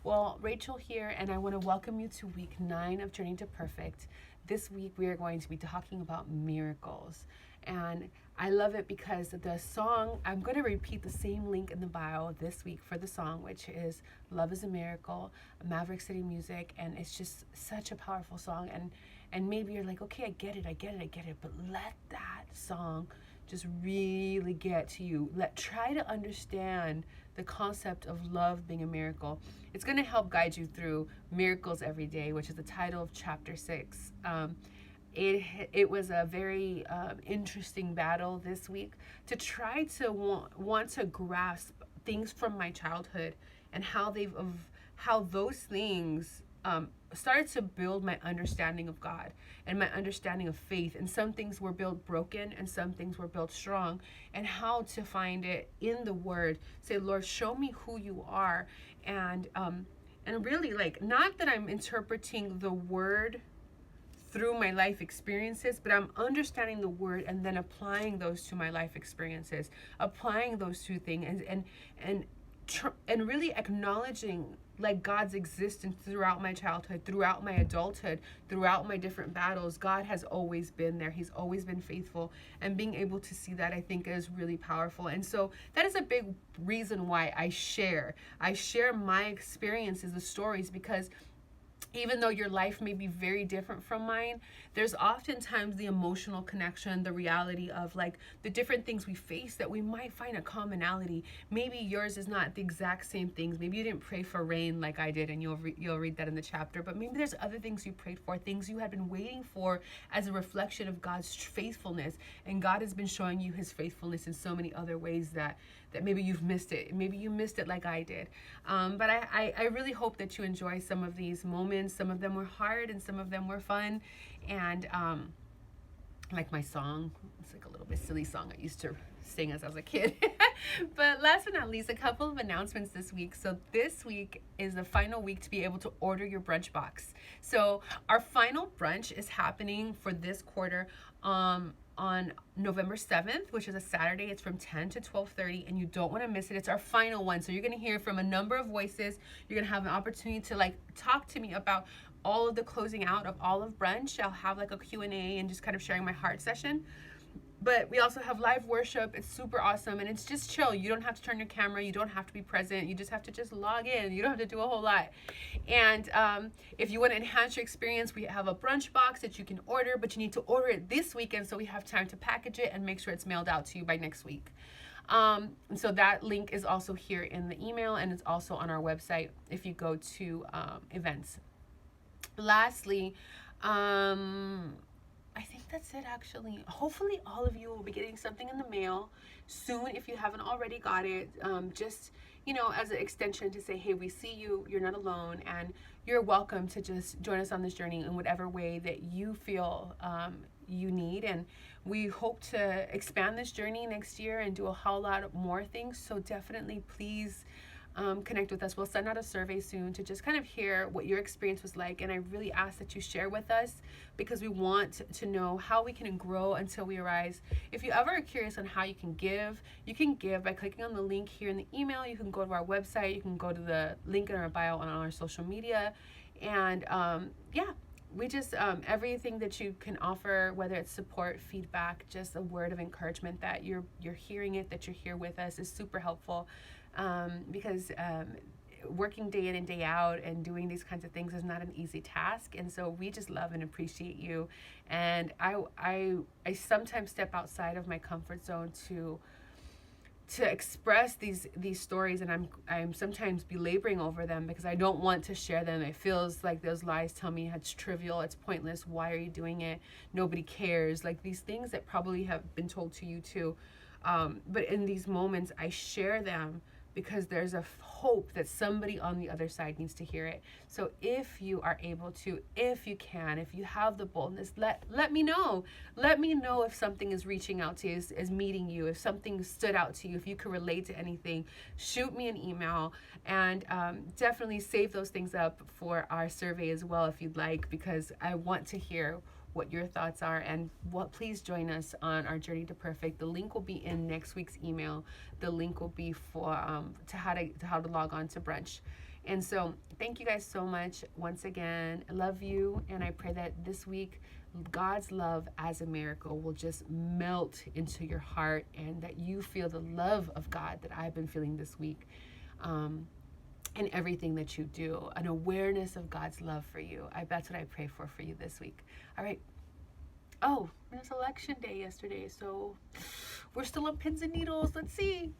Well, Rachel here, and I want to welcome you to week 9 of Journey to Perfect. This week, we are going to be talking about miracles. And I love it because the song, I'm going to repeat the same link in the bio this week for the song, which is Love is a Miracle, Maverick City Music. And it's just such a powerful song. And maybe you're like, okay, I get it. But let that song just really get to you. Try to understand the concept of love being a miracle. It's going to help guide you through Miracles Every Day, which is the title of chapter 6. It was a very interesting battle this week to try to want to grasp things from my childhood and how those things started to build my understanding of God and my understanding of faith. And some things were built broken and some things were built strong. And how to find it in the Word. Say, Lord, show me who you are. And really, like, not that I'm interpreting the Word through my life experiences, but I'm understanding the Word and then applying those to my life experiences, applying those two things, and really acknowledging like God's existence throughout my childhood, throughout my adulthood, throughout my different battles. God has always been there. He's always been faithful, and being able to see that, I think, is really powerful. And so that is a big reason why I share my experiences, the stories, because even though your life may be very different from mine, there's oftentimes the emotional connection, the reality of like the different things we face that we might find a commonality. Maybe yours is not the exact same things. Maybe you didn't pray for rain like I did, and you'll read that in the chapter. But maybe there's other things you prayed for, things you had been waiting for as a reflection of God's faithfulness. And God has been showing you his faithfulness in so many other ways that maybe you've missed it. Maybe you missed it like I did. But I really hope that you enjoy some of these moments. Some of them were hard and some of them were fun. And like my song, it's like a little bit silly song I used to sing as I was a kid. But last but not least, a couple of announcements this week. So this week is the final week to be able to order your brunch box. So our final brunch is happening for this quarter on November 7th, which is a Saturday. It's from 10 to 12:30, and you don't want to miss it. It's our final one. So you're going to hear from a number of voices. You're going to have an opportunity to like talk to me about all of the closing out of all of brunch. I'll have like a Q&A and just kind of sharing my heart session. But we also have live worship. It's super awesome, and it's just chill. You don't have to turn your camera. You don't have to be present. You just have to just log in. You don't have to do a whole lot. And if you want to enhance your experience, we have a brunch box that you can order, but you need to order it this weekend so we have time to package it and make sure it's mailed out to you by next week. And so that link is also here in the email, and it's also on our website if you go to events. Lastly, I think that's it actually. Hopefully all of you will be getting something in the mail soon if you haven't already got it. Just, as an extension to say, hey, we see you, you're not alone, and you're welcome to just join us on this journey in whatever way that you feel you need. And we hope to expand this journey next year and do a whole lot more things. So definitely please connect with us. We'll send out a survey soon to just kind of hear what your experience was like, and I really ask that you share with us because we want to know how we can grow until we arise. If you ever are curious on how you can give by clicking on the link here in the email. You can go to our website, you can go to the link in our bio on our social media, and we just everything that you can offer, whether it's support, feedback, just a word of encouragement that you're hearing it, that you're here with us, is super helpful. Because working day in and day out and doing these kinds of things is not an easy task, and so we just love and appreciate you. And I sometimes step outside of my comfort zone to express these stories, and I'm sometimes belaboring over them because I don't want to share them. It feels like those lies tell me it's trivial, it's pointless, why are you doing it, nobody cares, like these things that probably have been told to you too. But in these moments I share them because there's a hope that somebody on the other side needs to hear it. So if you are able to, if you can, if you have the boldness, let me know. Let me know if something is reaching out to you, is meeting you, if something stood out to you, if you could relate to anything. Shoot me an email, and definitely save those things up for our survey as well if you'd like, because I want to hear what your thoughts are, and please join us on our journey to perfect. The link will be in next week's email. The link will be for to how to log on to brunch. And so thank you guys so much once again. I love you, and I pray that this week God's love as a miracle will just melt into your heart, and that you feel the love of God that I've been feeling this week. In everything that you do, an awareness of God's love for you. That's what I pray for you this week. All right. Oh, it was election day yesterday, so we're still on pins and needles. Let's see.